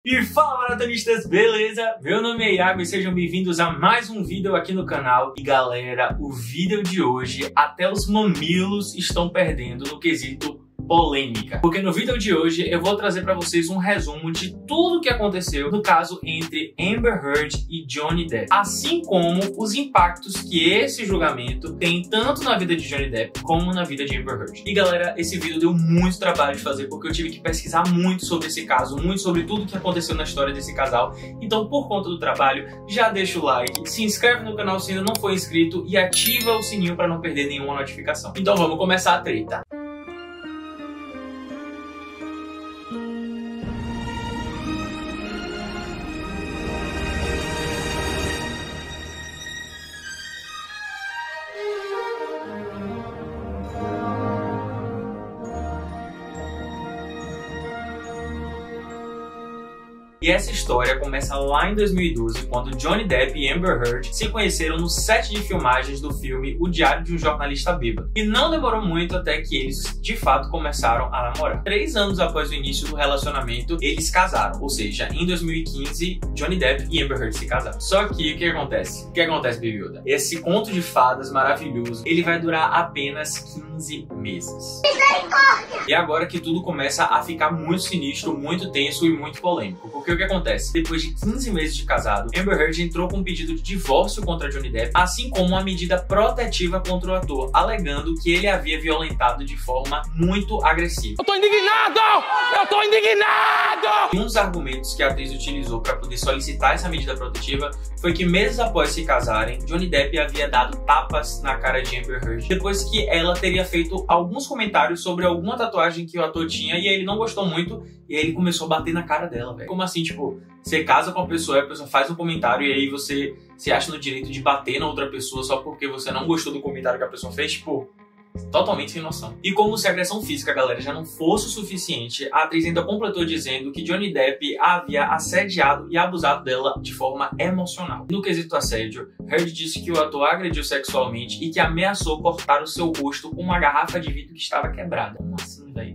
E fala, maratonistas, beleza? Meu nome é Iago e sejam bem-vindos a mais um vídeo aqui no canal. E galera, o vídeo de hoje, até os mamilos estão perdendo no quesito polêmica. Porque no vídeo de hoje eu vou trazer pra vocês um resumo de tudo o que aconteceu no caso entre Amber Heard e Johnny Depp. Assim como os impactos que esse julgamento tem tanto na vida de Johnny Depp como na vida de Amber Heard. E galera, esse vídeo deu muito trabalho de fazer porque eu tive que pesquisar muito sobre esse caso, muito sobre tudo que aconteceu na história desse casal. Então, por conta do trabalho, já deixa o like, se inscreve no canal se ainda não for inscrito e ativa o sininho para não perder nenhuma notificação. Então vamos começar a treta. E essa história começa lá em 2012, quando Johnny Depp e Amber Heard se conheceram no set de filmagens do filme O Diário de um Jornalista Bêbado. E não demorou muito até que eles, de fato, começaram a namorar. 3 anos após o início do relacionamento, eles casaram. Ou seja, em 2015, Johnny Depp e Amber Heard se casaram. Só que, o que acontece? O que acontece, Bibiuda? Esse conto de fadas maravilhoso, ele vai durar apenas 15 meses. E agora que tudo começa a ficar muito sinistro, muito tenso e muito polêmico. Porque o que acontece? Depois de 15 meses de casado, Amber Heard entrou com um pedido de divórcio contra Johnny Depp, assim como uma medida protetiva contra o ator, alegando que ele havia violentado de forma muito agressiva. Eu tô indignado! Eu tô indignado! E um dos argumentos que a atriz utilizou para poder solicitar essa medida protetiva foi que meses após se casarem, Johnny Depp havia dado tapas na cara de Amber Heard depois que ela teria feito alguns comentários sobre alguma tatuagem que o ator tinha e aí ele não gostou muito e aí ele começou a bater na cara dela, velho. Como assim, tipo, você casa com a pessoa e a pessoa faz um comentário e aí você se acha no direito de bater na outra pessoa só porque você não gostou do comentário que a pessoa fez, tipo, totalmente sem noção. E como se a agressão física, galera, já não fosse o suficiente, a atriz ainda completou dizendo que Johnny Depp havia assediado e abusado dela de forma emocional. No quesito assédio, Heard disse que o ator agrediu sexualmente e que ameaçou cortar o seu rosto com uma garrafa de vidro que estava quebrada. Como assim, velho?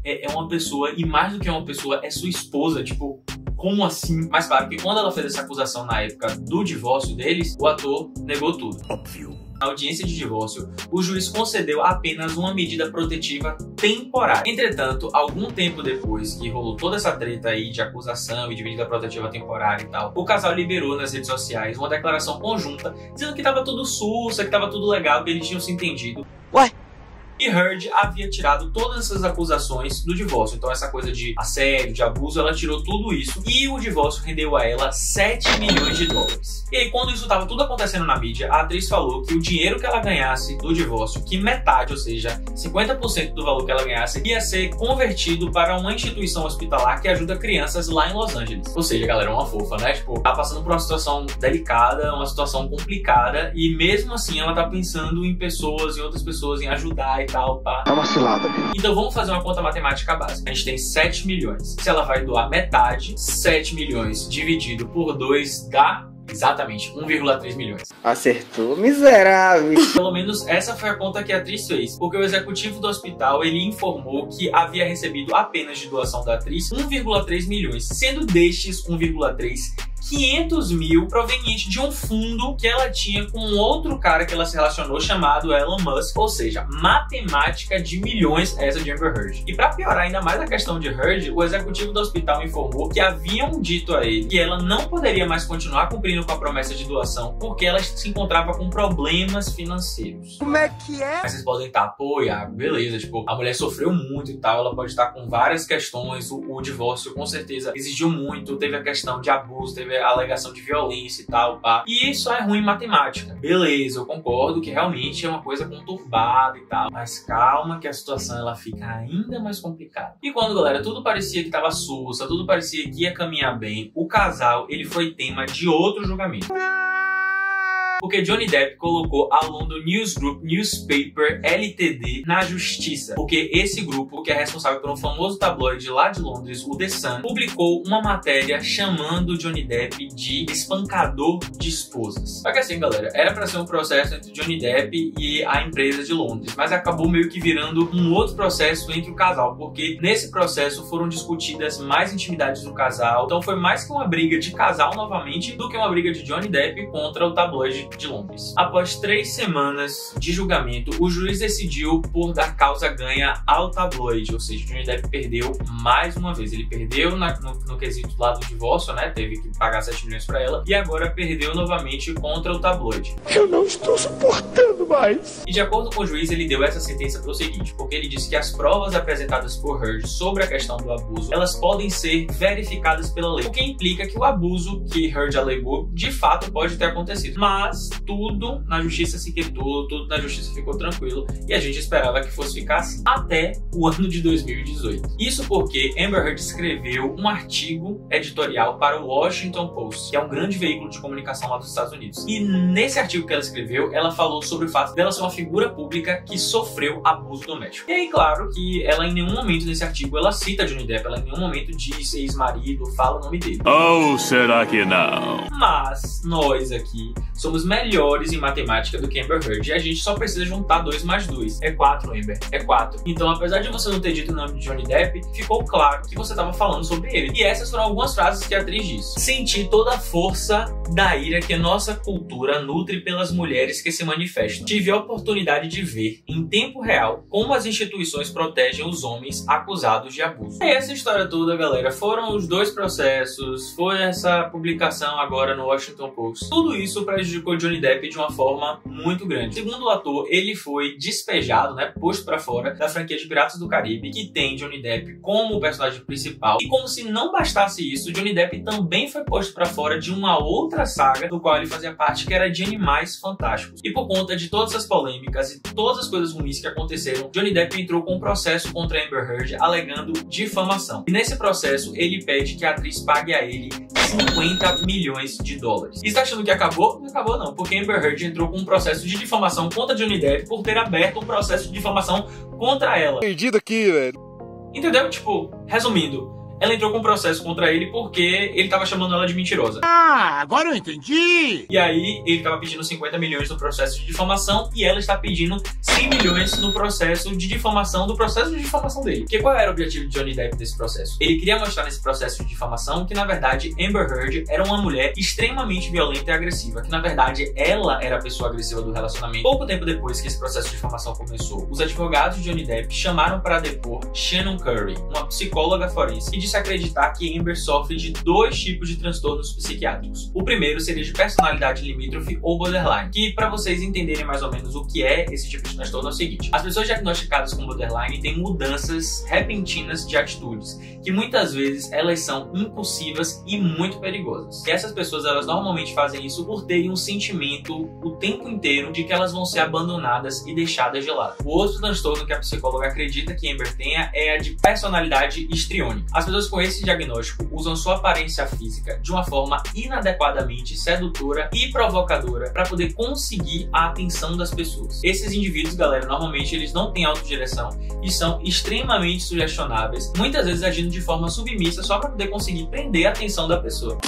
É uma pessoa, e mais do que uma pessoa, é sua esposa, tipo... Como assim? Mas claro que quando ela fez essa acusação na época do divórcio deles, o ator negou tudo. Óbvio. Na audiência de divórcio, o juiz concedeu apenas uma medida protetiva temporária. Entretanto, algum tempo depois que rolou toda essa treta aí de acusação e de medida protetiva temporária e tal, o casal liberou nas redes sociais uma declaração conjunta dizendo que tava tudo sussa, que tava tudo legal, que eles tinham se entendido. Ué? E Heard havia tirado todas essas acusações do divórcio. Então essa coisa de assédio, de abuso, ela tirou tudo isso. E o divórcio rendeu a ela 7 milhões de dólares. E aí quando isso estava tudo acontecendo na mídia, a atriz falou que o dinheiro que ela ganhasse do divórcio, que metade, ou seja, 50% do valor que ela ganhasse, ia ser convertido para uma instituição hospitalar que ajuda crianças lá em Los Angeles. Ou seja, galera, uma fofa, né? Tipo, tá passando por uma situação delicada, uma situação complicada. E mesmo assim ela tá pensando em pessoas, em outras pessoas, em ajudar e tal, pá. Tá uma cilada, viu? Então vamos fazer uma conta matemática básica. A gente tem 7 milhões. Se ela vai doar metade, 7 milhões dividido por 2 dá exatamente 1,3 milhões. Acertou, miserável. Pelo menos essa foi a conta que a atriz fez, porque o executivo do hospital ele informou que havia recebido apenas de doação da atriz 1,3 milhões, sendo destes 1,3 500 mil proveniente de um fundo que ela tinha com um outro cara que ela se relacionou chamado Elon Musk, ou seja, matemática de milhões essa de Amber Heard. E para piorar ainda mais a questão de Heard, o executivo do hospital informou que haviam dito a ele que ela não poderia mais continuar cumprindo com a promessa de doação porque ela se encontrava com problemas financeiros. Como é que é? Mas vocês podem estar, pô, Iago, beleza, tipo, a mulher sofreu muito e tal, ela pode estar com várias questões, o divórcio com certeza exigiu muito, teve a questão de abuso, teve a alegação de violência e tal, pá. E isso é ruim em matemática. Beleza, eu concordo que realmente é uma coisa conturbada e tal, mas calma que a situação ela fica ainda mais complicada. E quando, galera, tudo parecia que tava sussa, tudo parecia que ia caminhar bem, o casal, ele foi tema de outro julgamento. porque Johnny Depp colocou a London News Group Newspaper Ltd na justiça, porque esse grupo, que é responsável por um famoso tabloide lá de Londres, o The Sun, publicou uma matéria chamando Johnny Depp de espancador de esposas. Só que assim, galera, era pra ser um processo entre Johnny Depp e a empresa de Londres, mas acabou meio que virando um outro processo entre o casal, porque nesse processo foram discutidas mais intimidades do casal, então foi mais que uma briga de casal novamente do que uma briga de Johnny Depp contra o tabloide de Londres. Após 3 semanas de julgamento, o juiz decidiu por dar causa ganha ao tabloide, ou seja, Johnny Depp perdeu mais uma vez. Ele perdeu no quesito lá do divórcio, né? Teve que pagar 7 milhões pra ela, e agora perdeu novamente contra o tabloide. Eu não estou suportando mais. E de acordo com o juiz, ele deu essa sentença pelo seguinte, porque ele disse que as provas apresentadas por Heard sobre a questão do abuso, elas podem ser verificadas pela lei, o que implica que o abuso que Heard alegou, de fato, pode ter acontecido. Mas tudo na justiça se quietou, tudo na justiça ficou tranquilo, e a gente esperava que fosse ficar assim até o ano de 2018. Isso porque Amber Heard escreveu um artigo editorial para o Washington Post, que é um grande veículo de comunicação lá dos Estados Unidos. E nesse artigo que ela escreveu, ela falou sobre o fato dela ser uma figura pública que sofreu abuso doméstico. E aí, claro que ela em nenhum momento nesse artigo ela cita Johnny Depp, ela em nenhum momento diz ex-marido, fala o nome dele. Ou será que não? Mas nós aqui somos melhores em matemática do que Amber Heard, e a gente só precisa juntar 2 mais 2. É 4, Amber, é 4. Então, apesar de você não ter dito o nome de Johnny Depp, ficou claro que você estava falando sobre ele. E essas foram algumas frases que a atriz disse. Senti toda a força da ira que a nossa cultura nutre pelas mulheres que se manifestam. Tive a oportunidade de ver, em tempo real, como as instituições protegem os homens acusados de abuso. E essa história toda, galera, foram os 2 processos, foi essa publicação agora no Washington Post. Tudo isso prejudicou Johnny Depp de uma forma muito grande. Segundo o ator, ele foi despejado, né, posto pra fora da franquia de Piratas do Caribe, que tem Johnny Depp como o personagem principal. E como se não bastasse isso, Johnny Depp também foi posto pra fora de uma outra saga do qual ele fazia parte, que era de Animais Fantásticos. E por conta de todas as polêmicas e todas as coisas ruins que aconteceram, Johnny Depp entrou com um processo contra Amber Heard alegando difamação. E nesse processo, ele pede que a atriz pague a ele 50 milhões de dólares. E está achando que acabou? Não acabou não, porque Amber Heard entrou com um processo de difamação contra Johnny Depp por ter aberto um processo de difamação contra ela. Perdido aqui, velho. Entendeu? Tipo, resumindo, ela entrou com um processo contra ele porque ele tava chamando ela de mentirosa. Ah, agora eu entendi! E aí, ele tava pedindo 50 milhões no processo de difamação e ela está pedindo 100 milhões no processo de difamação do processo de difamação dele. Porque qual era o objetivo de Johnny Depp nesse processo? Ele queria mostrar nesse processo de difamação que, na verdade, Amber Heard era uma mulher extremamente violenta e agressiva, que, na verdade, ela era a pessoa agressiva do relacionamento. Pouco tempo depois que esse processo de difamação começou, os advogados de Johnny Depp chamaram para depor Shannon Curry, uma psicóloga forense, que disse acreditar que Amber sofre de 2 tipos de transtornos psiquiátricos. O primeiro seria de personalidade limítrofe ou borderline, que, para vocês entenderem mais ou menos o que é esse tipo de transtorno, é o seguinte: as pessoas diagnosticadas com borderline têm mudanças repentinas de atitudes, que muitas vezes elas são impulsivas e muito perigosas. E essas pessoas, elas normalmente fazem isso por terem um sentimento o tempo inteiro de que elas vão ser abandonadas e deixadas de lado. O outro transtorno que a psicóloga acredita que Amber tenha é a de personalidade histriônica. As pessoas com esse diagnóstico usam sua aparência física de uma forma inadequadamente sedutora e provocadora para poder conseguir a atenção das pessoas. Esses indivíduos, galera, normalmente eles não têm autodireção e são extremamente sugestionáveis, muitas vezes agindo de forma submissa só para poder conseguir prender a atenção da pessoa.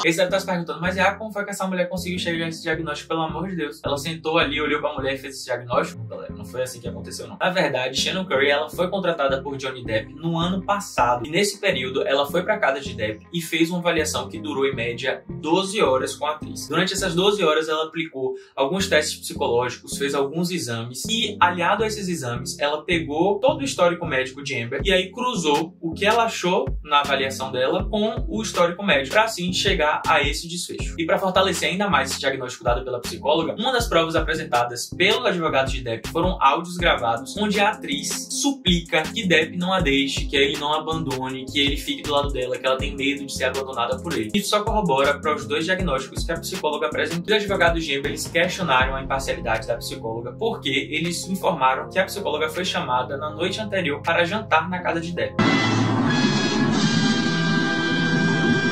Esse deve estar se perguntando, mas como foi que essa mulher conseguiu chegar a esse diagnóstico, pelo amor de Deus? Ela sentou ali, olhou pra mulher e fez esse diagnóstico? Galera, não foi assim que aconteceu, não. Na verdade, Shannon Curry, ela foi contratada por Johnny Depp no ano passado. E nesse período, ela foi pra casa de Depp e fez uma avaliação que durou, em média, 12 horas com a atriz. Durante essas 12 horas, ela aplicou alguns testes psicológicos, fez alguns exames e, aliado a esses exames, ela pegou todo o histórico médico de Amber e aí cruzou o que ela achou na avaliação dela com o histórico médico, pra assim chegar a esse desfecho. E para fortalecer ainda mais esse diagnóstico dado pela psicóloga, uma das provas apresentadas pelos advogados de Depp foram áudios gravados onde a atriz suplica que Depp não a deixe, que ele não a abandone, que ele fique do lado dela, que ela tem medo de ser abandonada por ele. Isso só corrobora para os 2 diagnósticos que a psicóloga apresentou. Os advogados de Amber, eles questionaram a imparcialidade da psicóloga porque eles informaram que a psicóloga foi chamada na noite anterior para jantar na casa de Depp.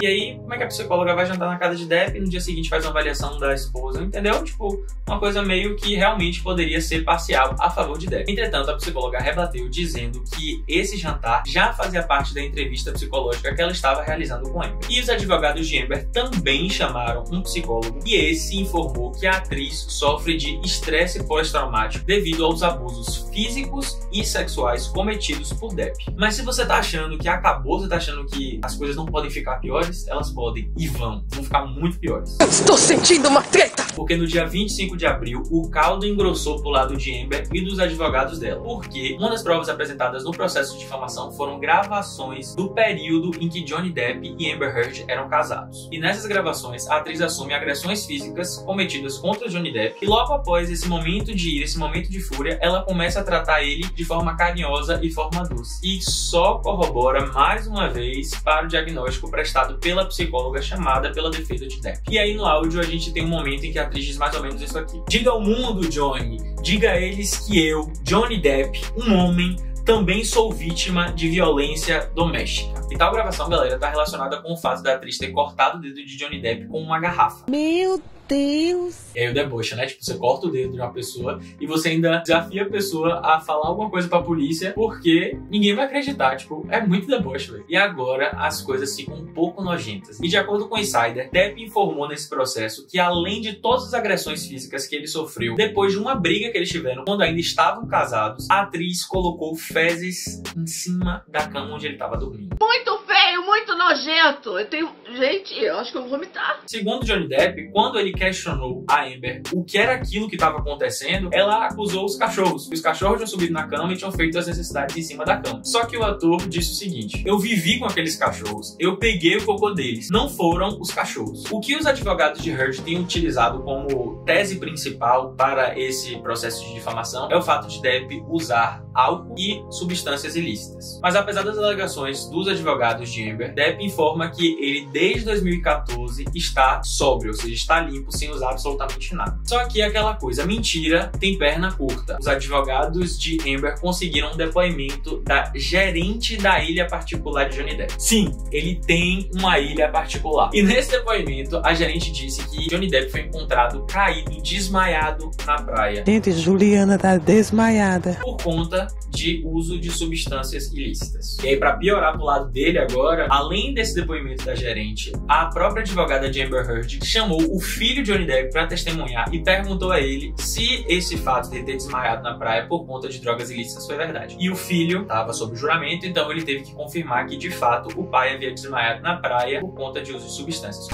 E aí, como é que a psicóloga vai jantar na casa de Depp e no dia seguinte faz uma avaliação da esposa, entendeu? Tipo, uma coisa meio que realmente poderia ser parcial a favor de Depp. Entretanto, a psicóloga rebateu dizendo que esse jantar já fazia parte da entrevista psicológica que ela estava realizando com Amber. E os advogados de Amber também chamaram um psicólogo e esse informou que a atriz sofre de estresse pós-traumático devido aos abusos físicos e sexuais cometidos por Depp. Mas se você tá achando que acabou, você tá achando que as coisas não podem ficar piores, elas podem e vão ficar muito piores. Eu estou sentindo uma treta! Porque no dia 25 de abril, o caldo engrossou pro lado de Amber e dos advogados dela. Porque uma das provas apresentadas no processo de difamação foram gravações do período em que Johnny Depp e Amber Heard eram casados. E nessas gravações, a atriz assume agressões físicas cometidas contra Johnny Depp e logo após esse momento de ira, esse momento de fúria, ela começa a tratar ele de forma carinhosa e forma doce. E só corrobora mais uma vez para o diagnóstico prestado pela psicóloga chamada pela defesa de Depp. E aí no áudio a gente tem um momento em que a atriz diz mais ou menos isso aqui. Diga ao mundo, Johnny, diga a eles que eu, Johnny Depp, um homem, também sou vítima de violência doméstica. E tal gravação, galera, tá relacionada com o fato da atriz ter cortado o dedo de Johnny Depp com uma garrafa. Meu Deus! E aí o deboche, né? Tipo, você corta o dedo de uma pessoa e você ainda desafia a pessoa a falar alguma coisa pra polícia porque ninguém vai acreditar. Tipo, é muito deboche, velho. E agora as coisas ficam um pouco nojentas. E de acordo com o Insider, Depp informou nesse processo que além de todas as agressões físicas que ele sofreu depois de uma briga que eles tiveram quando ainda estavam casados, a atriz colocou fezes em cima da cama onde ele estava dormindo. Muito feio, muito nojento. Gente, eu acho que eu vou vomitar. Segundo Johnny Depp, quando ele questionou a Amber o que era aquilo que estava acontecendo, ela acusou os cachorros. Os cachorros tinham subido na cama e tinham feito as necessidades em cima da cama. Só que o ator disse o seguinte: eu vivi com aqueles cachorros, eu peguei o cocô deles, não foram os cachorros. O que os advogados de Heard têm utilizado como tese principal para esse processo de difamação é o fato de Depp usar álcool e substâncias ilícitas. Mas apesar das alegações dos advogados de Amber, Depp informa que ele desde 2014 está sóbrio, ou seja, está limpo, sem usar absolutamente nada. Só que aquela coisa, mentira tem perna curta. Os advogados de Amber conseguiram um depoimento da gerente da ilha particular de Johnny Depp. Sim, ele tem uma ilha particular. E nesse depoimento, a gerente disse que Johnny Depp foi encontrado caído, desmaiado na praia. Gente, Juliana tá desmaiada. Por conta de uso de substâncias ilícitas. E aí, pra piorar pro lado dele agora, além desse depoimento da gerente, a própria advogada de Amber Heard chamou o filho de Johnny Depp pra testemunhar e perguntou a ele se esse fato de ele ter desmaiado na praia por conta de drogas ilícitas foi verdade. E o filho estava sob juramento, então ele teve que confirmar que, de fato, o pai havia desmaiado na praia por conta de uso de substâncias.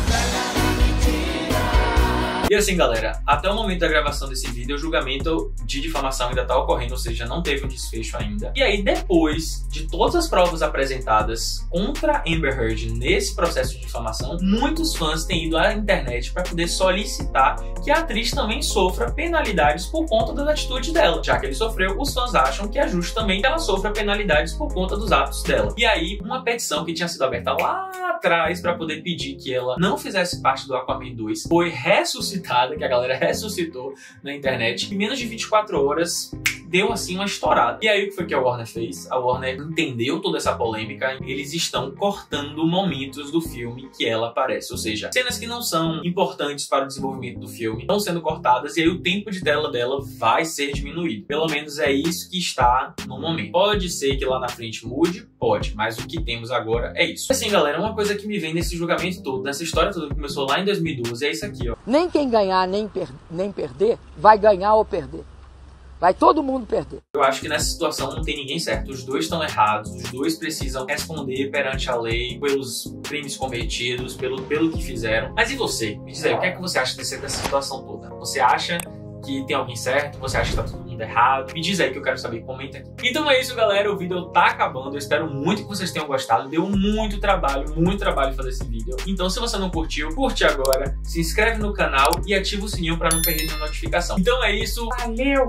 E assim, galera, até o momento da gravação desse vídeo, o julgamento de difamação ainda tá ocorrendo, ou seja, não teve um desfecho ainda. E aí, depois de todas as provas apresentadas contra Amber Heard nesse processo de difamação, muitos fãs têm ido à internet para poder solicitar que a atriz também sofra penalidades por conta das atitudes dela. Já que ele sofreu, os fãs acham que é justo também que ela sofra penalidades por conta dos atos dela. E aí, uma petição que tinha sido aberta lá atrás para poder pedir que ela não fizesse parte do Aquaman 2 foi ressuscitada, que a galera ressuscitou na internet. Em menos de 24 horas, deu assim uma estourada. E aí o que foi que a Warner fez? A Warner entendeu toda essa polêmica. Eles estão cortando momentos do filme que ela aparece. Ou seja, cenas que não são importantes para o desenvolvimento do filme estão sendo cortadas e aí o tempo de tela dela vai ser diminuído. Pelo menos é isso que está no momento. Pode ser que lá na frente mude? Pode, mas o que temos agora é isso. Assim, galera, uma coisa que me vem nesse julgamento todo, nessa história toda que começou lá em 2012, é isso aqui, ó. Nem quem ganhar, nem perder, vai ganhar ou perder. Vai todo mundo perder. Eu acho que nessa situação não tem ninguém certo. Os dois estão errados, os dois precisam responder perante a lei pelos crimes cometidos, pelo que fizeram. Mas e você? Me diz aí, o que é que você acha dessa situação toda? Você acha que tem alguém certo? Você acha que tá todo mundo errado? Me diz aí que eu quero saber, comenta aqui. Então é isso, galera, o vídeo tá acabando, eu espero muito que vocês tenham gostado, deu muito trabalho fazer esse vídeo. Então se você não curtiu, curte agora, se inscreve no canal e ativa o sininho pra não perder nenhuma notificação. Então é isso, valeu!